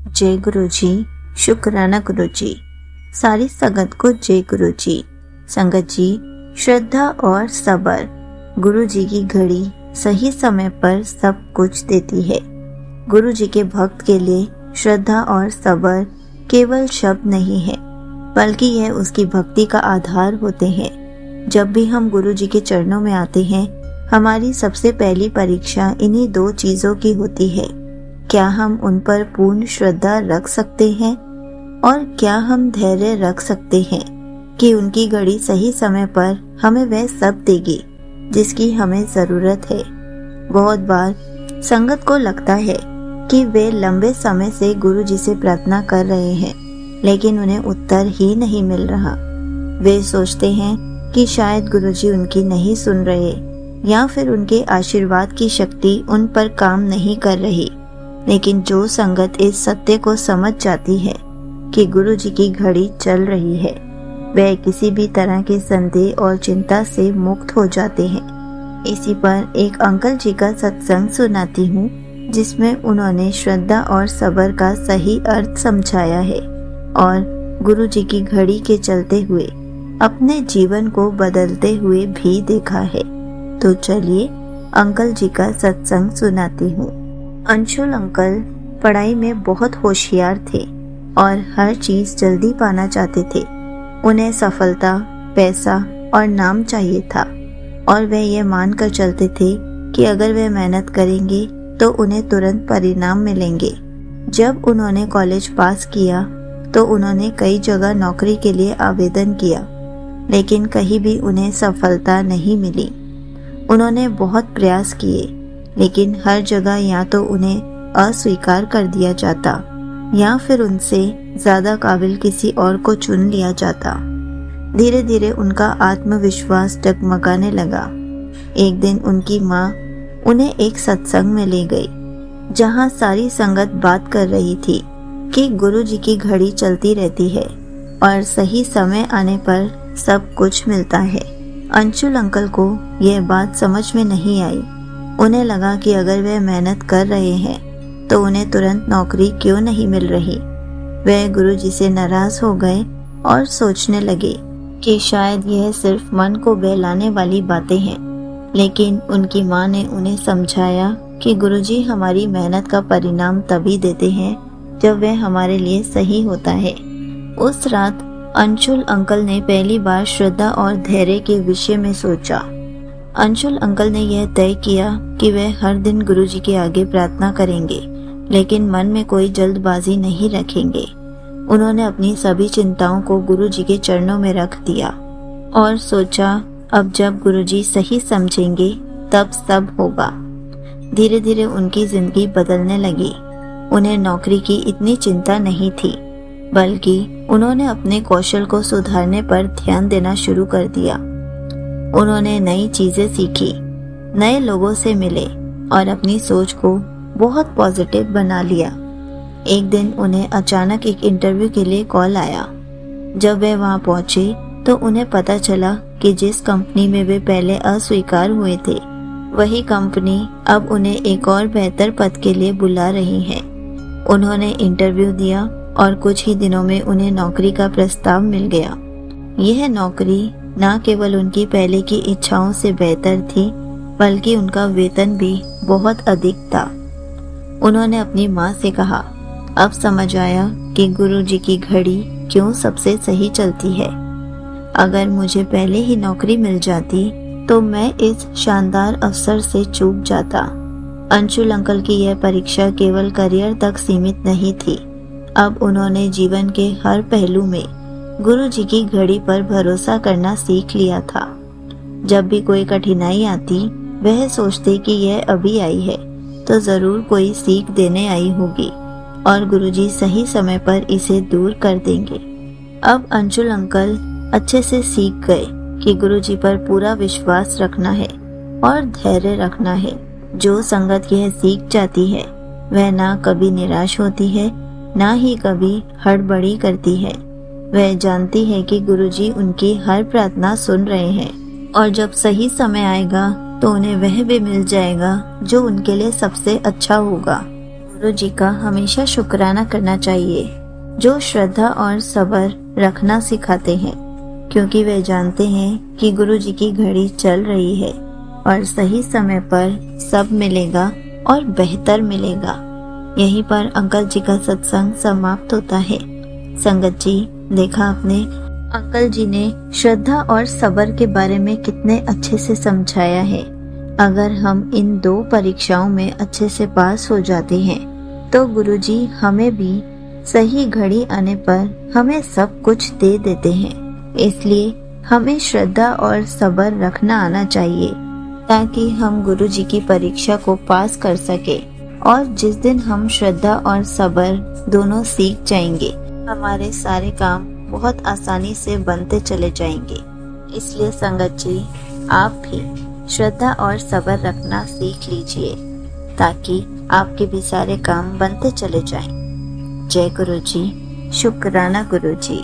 जय गुरु जी। शुक्राना गुरु जी। सारी संगत को जय गुरु जी। संगत जी, श्रद्धा और सब्र गुरु जी की घड़ी सही समय पर सब कुछ देती है। गुरु जी के भक्त के लिए श्रद्धा और सब्र केवल शब्द नहीं है, बल्कि यह उसकी भक्ति का आधार होते हैं। जब भी हम गुरु जी के चरणों में आते हैं, हमारी सबसे पहली परीक्षा इन्हीं दो चीजों की होती है। क्या हम उन पर पूर्ण श्रद्धा रख सकते हैं और क्या हम धैर्य रख सकते हैं कि उनकी घड़ी सही समय पर हमें वह सब देगी जिसकी हमें जरूरत है। बहुत बार संगत को लगता है कि वे लंबे समय से गुरु जी से प्रार्थना कर रहे हैं, लेकिन उन्हें उत्तर ही नहीं मिल रहा। वे सोचते हैं कि शायद गुरु जी उनकी नहीं सुन रहे या फिर उनके आशीर्वाद की शक्ति उन पर काम नहीं कर रही। लेकिन जो संगत इस सत्य को समझ जाती है कि गुरु जी की घड़ी चल रही है, वह किसी भी तरह के संदेह और चिंता से मुक्त हो जाते हैं। इसी पर एक अंकल जी का सत्संग सुनाती हूँ, जिसमें उन्होंने श्रद्धा और सब्र का सही अर्थ समझाया है और गुरु जी की घड़ी के चलते हुए अपने जीवन को बदलते हुए भी देखा है। तो चलिए अंकल जी का सत्संग सुनाती हूँ। अंशुल अंकल पढ़ाई में बहुत होशियार थे और हर चीज जल्दी पाना चाहते थे। उन्हें सफलता, पैसा और नाम चाहिए था और वे ये मानकर चलते थे कि अगर वे मेहनत करेंगे तो उन्हें तुरंत परिणाम मिलेंगे। जब उन्होंने कॉलेज पास किया तो उन्होंने कई जगह नौकरी के लिए आवेदन किया, लेकिन कहीं भी उन्हें सफलता नहीं मिली। उन्होंने बहुत प्रयास किए, लेकिन हर जगह या तो उन्हें अस्वीकार कर दिया जाता या फिर उनसे ज्यादा काबिल किसी और को चुन लिया जाता। धीरे धीरे उनका आत्मविश्वास डगमगाने लगा। एक दिन उनकी माँ उन्हें एक सत्संग में ले गई, जहाँ सारी संगत बात कर रही थी कि गुरु जी की घड़ी चलती रहती है और सही समय आने पर सब कुछ मिलता है। अंशुल अंकल को यह बात समझ में नहीं आई। उन्हें लगा कि अगर वे मेहनत कर रहे हैं तो उन्हें तुरंत नौकरी क्यों नहीं मिल रही। वे गुरु जी से नाराज हो गए और सोचने लगे कि शायद यह सिर्फ मन को बहलाने वाली बातें हैं। लेकिन उनकी माँ ने उन्हें समझाया कि गुरु जी हमारी मेहनत का परिणाम तभी देते हैं जब वह हमारे लिए सही होता है। उस रात अंशुल अंकल ने पहली बार श्रद्धा और धैर्य के विषय में सोचा। अंशुल अंकल ने यह तय किया कि वे हर दिन गुरु जी के आगे प्रार्थना करेंगे, लेकिन मन में कोई जल्दबाजी नहीं रखेंगे। उन्होंने अपनी सभी चिंताओं को गुरु जी के चरणों में रख दिया और सोचा, अब जब गुरु जी सही समझेंगे तब सब होगा। धीरे धीरे उनकी जिंदगी बदलने लगी। उन्हें नौकरी की इतनी चिंता नहीं थी, बल्कि उन्होंने अपने कौशल को सुधारने पर ध्यान देना शुरू कर दिया। उन्होंने नई चीजें सीखी, नए लोगों से मिले और अपनी सोच को बहुत पॉजिटिव बना लिया। एक दिन उन्हें अचानक एक इंटरव्यू के लिए कॉल आया। जब वे वहां पहुंचे तो उन्हें पता चला कि जिस कंपनी में वे पहले अस्वीकार हुए थे, वही कंपनी अब उन्हें एक और बेहतर पद के लिए बुला रही है। उन्होंने इंटरव्यू दिया और कुछ ही दिनों में उन्हें नौकरी का प्रस्ताव मिल गया। यह नौकरी न केवल उनकी पहले की इच्छाओं से बेहतर थी, बल्कि उनका वेतन भी बहुत अधिक था। उन्होंने अपनी माँ से कहा, अब समझ आया कि गुरु जी की घड़ी क्यों सबसे सही चलती है। अगर मुझे पहले ही नौकरी मिल जाती तो मैं इस शानदार अवसर से चूक जाता। अंशुल अंकल की यह परीक्षा केवल करियर तक सीमित नहीं थी। अब उन्होंने जीवन के हर पहलू में गुरु जी की घड़ी पर भरोसा करना सीख लिया था। जब भी कोई कठिनाई आती, वह सोचते कि यह अभी आई है तो जरूर कोई सीख देने आई होगी और गुरु जी सही समय पर इसे दूर कर देंगे। अब अंशुल अंकल अच्छे से सीख गए कि गुरु जी पर पूरा विश्वास रखना है और धैर्य रखना है। जो संगत यह सीख जाती है, वह ना कभी निराश होती है, ना ही कभी हड़बड़ी करती है। वह जानती है कि गुरु जी उनकी हर प्रार्थना सुन रहे हैं और जब सही समय आएगा तो उन्हें वह भी मिल जाएगा जो उनके लिए सबसे अच्छा होगा। गुरु जी का हमेशा शुक्राना करना चाहिए, जो श्रद्धा और सब्र रखना सिखाते हैं, क्योंकि वे जानते हैं कि गुरु जी की घड़ी चल रही है और सही समय पर सब मिलेगा और बेहतर मिलेगा। यहीं पर अंकल जी का सत्संग समाप्त होता है। संगत जी, देखा आपने, अंकल जी ने श्रद्धा और सब्र के बारे में कितने अच्छे से समझाया है। अगर हम इन 2 परीक्षाओं में अच्छे से पास हो जाते हैं तो गुरुजी हमें भी सही घड़ी आने पर हमें सब कुछ दे देते हैं। इसलिए हमें श्रद्धा और सब्र रखना आना चाहिए ताकि हम गुरुजी की परीक्षा को पास कर सके। और जिस दिन हम श्रद्धा और सब्र दोनों सीख जाएंगे, हमारे सारे काम बहुत आसानी से बनते चले जाएंगे। इसलिए संगत जी, आप भी श्रद्धा और सब्र रखना सीख लीजिए ताकि आपके भी सारे काम बनते चले जाएं। जय गुरु जी, शुक्राना गुरु जी।